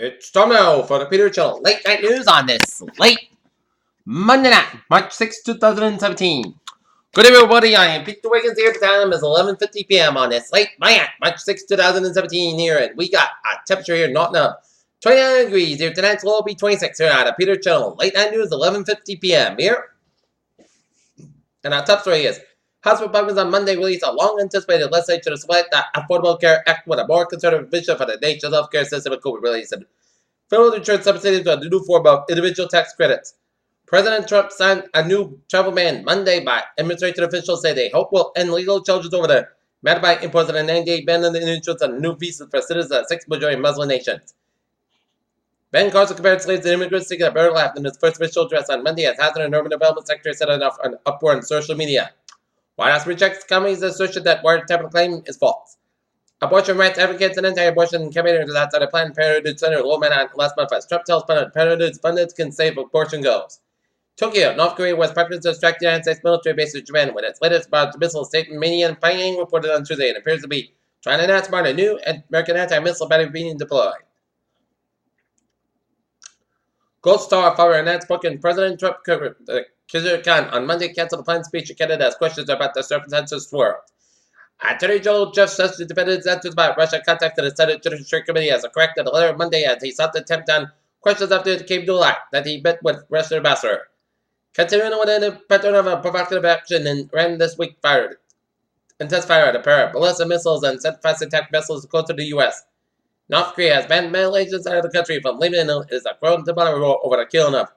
It's time now for the Peter Channel Late Night News on this late Monday night, March 6, 2017. Good evening, everybody. I am Peter Wiggins here. The time is 11:50 p.m. on this late Monday night, March 6, 2017 here. And we got a temperature here not enough. 29 degrees here. Tonight's low will be 26 here at the Peter Channel Late Night News, 11:50 p.m. here. And our top story is House Republicans on Monday released a long-anticipated legislation to split the Affordable Care Act with a more conservative vision for the nation's healthcare system and COVID-related federal insurance subsidies to a new form of individual tax credits. President Trump signed a new travel ban Monday by administration officials say they hope will end legal charges over the matter by imposing a 90-day ban on the issuance of new visas for citizens of 6 majority Muslim nations. Ben Carson compared slaves to immigrants seeking a better life in his first official address on Monday as Housing and Urban Development Secretary said enough an uproar on social media. White House rejects Comey's assertion that wiretapping claim is false. Abortion rights advocates and anti-abortion campaigners outside of Planned Parenthood Center Low Manhattan last month as Trump tells Planned Parenthood's funders can save abortion goals. Tokyo, North Korea was preparing to strike the United States military base in Japan with its latest missile statement. Mania and Pyongyang reported on Tuesday and appears to be trying to outsmart a new American anti-missile battery being deployed. Gold Star Father announced Spoken President Trump Kishir Khan on Monday canceled a planned speech in Canada as questions about the circumstances swirled. Attorney General Jeff Sessions defended his answers about Russia contacted the Senate Judiciary Committee as a corrected letter Monday as he sought to attempt down questions after it came to light that he met with Russian ambassador. Continuing with a pattern of a provocative action and Iran this week fired intense fire at a pair of ballistic missiles and sent fast attack vessels close to the U.S. North Korea has banned male agents out of the country from leaving and is a growing diplomatic war over the killing of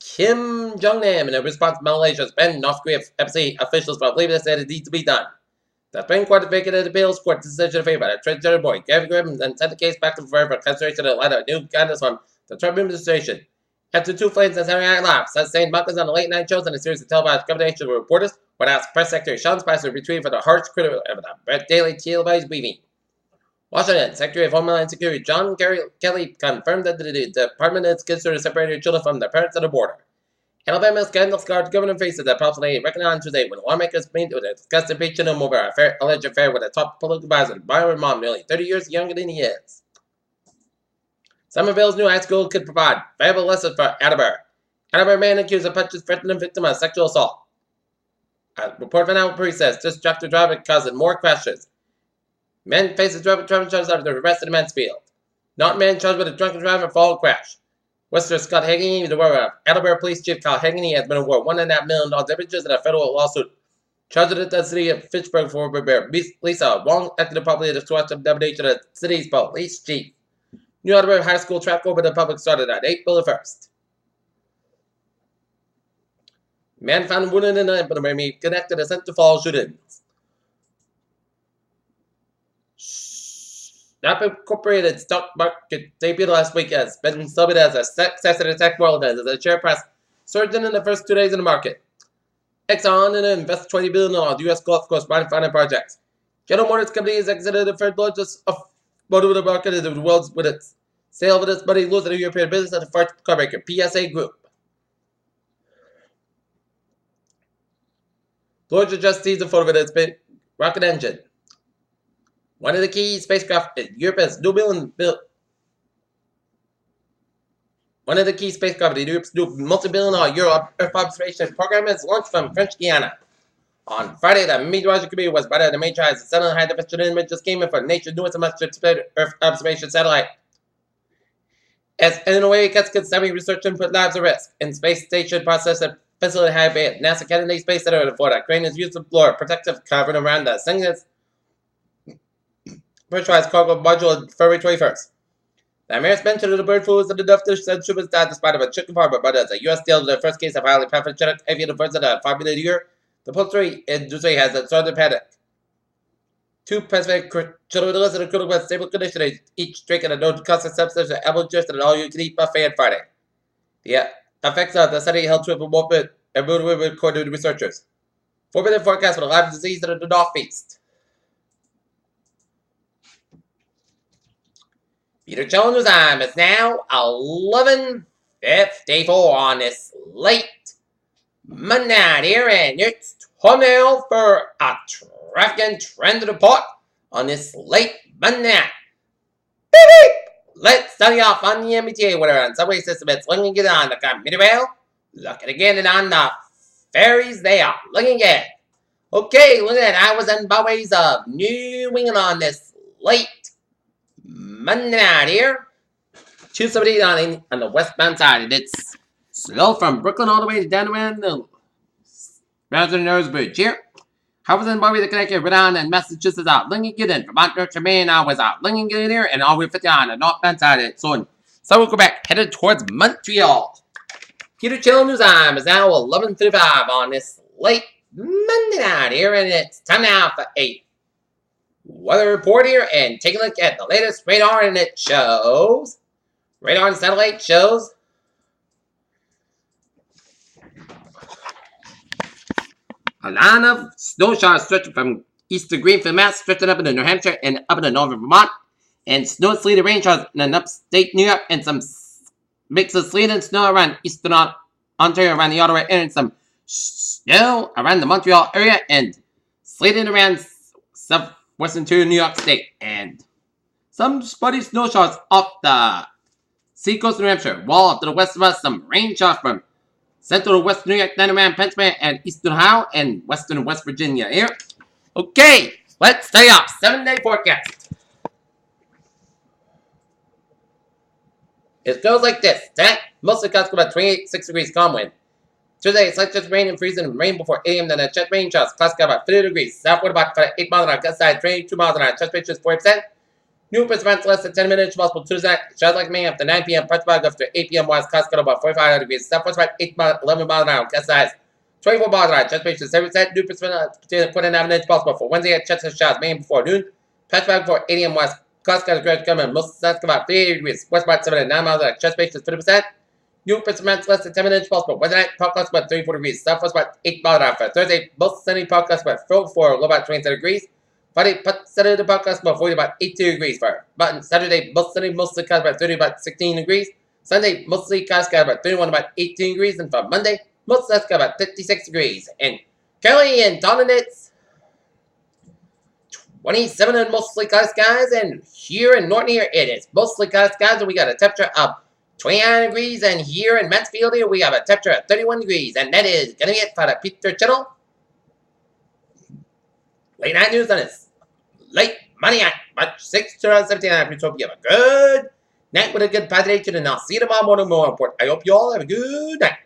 Kim Jong-nam in a response to Malaysia's banned North Korea embassy officials from leaving and said it needs to be done. The Supreme Court vacated the appeals court decision in favor of the transgender boy Gavin Grimm and sent the case back to for consideration in light of new guidance from the Trump administration. After two flames and Saturday Night Live sustained mockers on the late night shows and a series of televised combinations with reporters, White House Press Secretary Sean Spicer retreated for the harsh criticism of the daily televised briefing. Washington, Secretary of Homeland Security John Kelly confirmed that the department is considered separating children from their parents at the border. Alabama's scandal-scarred governor faces a possibility reckoned on Tuesday when lawmakers meet to discuss impeachment him over an alleged affair with a top political advisor, Byron Mom, nearly 30 years younger than he is. Somerville's new high school could provide valuable lessons for Attleboro. Attleboro man accused of punches threatening victim of sexual assault. A report from Alabama police says distracted driver causing more crashes. Man faces driving charges after arrested in Mansfield. Not man charged with a drunken driver fall crash. Western Scott Hageney, the word of Attleboro Police Chief Kyle Hageney, has been awarded $1.5 million damages in a federal lawsuit charged with the city of Fitchburg for Lisa Wong acting improperly to thwart the nomination of the city's police chief. New Attleboro High School track over the public started on April 1st. Man found wounded in an infirmary connected to Central Falls shootings. Snap Incorporated stock market debuted last week has been celebrated as a success in the tech world as the share price surged in the first 2 days in the market. Exxon invested $20 billion on U.S. Gulf Coast refining projects. General Motors Company has exited the third largest automotive market in the world with its sale of its money losing the European business at the French carmaker PSA Group. Georgia just teased a photo of its rocket engine. One of the key spacecraft in Europe's One of the key spacecraft in Europe's new multi-billion-dollar Earth observation program is launched from French Guiana. On Friday, the meteorology committee was brought out the major as the sudden high-definition images came in from nature's newest anticipated Earth observation satellite. As in a way, it gets semi-research and put lives at risk. In space station process and facility high bay at NASA Kennedy Space Center in Florida, crane is used to floor protective covering around the single pressurized cargo module on February 21st. The American mention of the bird flu is that enough to send troopers died despite of a chicken farmer, but as a U.S. deals with the first case of highly pathogenic avian influenza in 5 million a year, the poultry industry has absorbed a panic. 2 Pacific children listed in critical but stable condition, each drinking a known caustic substance of apple juice and an all-you-can-eat buffet on Friday. The effects of the study held true for movement and mood according to researchers. 4-minute forecast for the Lyme disease in the Northeast. Peter Jones' time is now 11:54 on this late Monday night here, and it's time now for a traffic and trend report on this late Monday night. Beep, beep. Let's start off on the MBTA winner on subway system. It's looking good on the commuter rail. Looking again and on the ferries. They are looking good. Okay, look at that. I was in Bowways of New England on this late Monday night here. 278 on the westbound side. And it's slow from Brooklyn all the way down around the Nose Bridge here. I was in Bowways the connector right on and Massachusetts out. Looking good in Vermont, North Maine. I was out. Looking good here and all the way 50 on the northbound side of it. So we'll go back headed towards Montreal. Peter Chill News Time is now 11:35 on this late Monday night here, and it's time now for a weather report here and take a look at the latest radar, and it shows radar and satellite shows a line of snow showers stretching from east to Greenfield, Mass, stretching up into New Hampshire and up into northern Vermont, and snow, sleet, and rain showers in upstate New York, and some mix of sleet and snow around eastern Ontario, around the Ottawa area, and some snow around the Montreal area, and sleeting around southwestern New York State, and some spotty snow showers off the seacoast of New Hampshire. While to the west of us, some rain showers from central to western New York, then around Pennsylvania, and eastern Ohio, and western West Virginia here. Okay, let's stay up. 7-day forecast. It goes like this. Tonight, mostly clouds about 26 degrees, calm wind. Tuesday, slight chance of rain and freezing, rain before 8 a.m. Then a chest rain showers. Clouds got about 50 degrees. Southward about 8 miles an hour. Gust side 22 miles an hour. Chest rate is 40%. New events less than 10 minutes. Possible Tuesday. Showers like May after 9 p.m. Punch bug after 8 p.m. West. Clouds got about 45 degrees. Southwest about 11 miles an hour. Gust size 24 miles an hour. Chest rate is 7%. New between 49 minutes. Possible for Wednesday at chest showers. May before noon. Punch bug before 8 a.m. West. Clouds got a great coming. Most suns about 38 degrees. West about 7 and 9 miles an hour. Chest rate is 50%. New percent less than 10 minutes possible. Wednesday night, podcast about 34 degrees. Southwest about 8 miles an hour. For Thursday, most sunny podcast about 44, low about 27 degrees. Friday, Saturday, podcast about 40, about 82 degrees. For Saturday, most sunny, mostly clouds about 30, about 16 degrees. Sunday, mostly clouds about 31, about 18 degrees. And for Monday, most clouds about 56 degrees. And Kelly and Donna, it's 27 and mostly clouds skies. And here in Norton here, it is mostly clouds skies. And we got a temperature of 29 degrees, and here in Mansfield here, we have a temperature of 31 degrees, and that is going to be it for the Peter Channel. Late night news on this late Monday night, March 6, 2017. I hope you have a good night with a good Padre, and I'll see you tomorrow morning more important. I hope you all have a good night.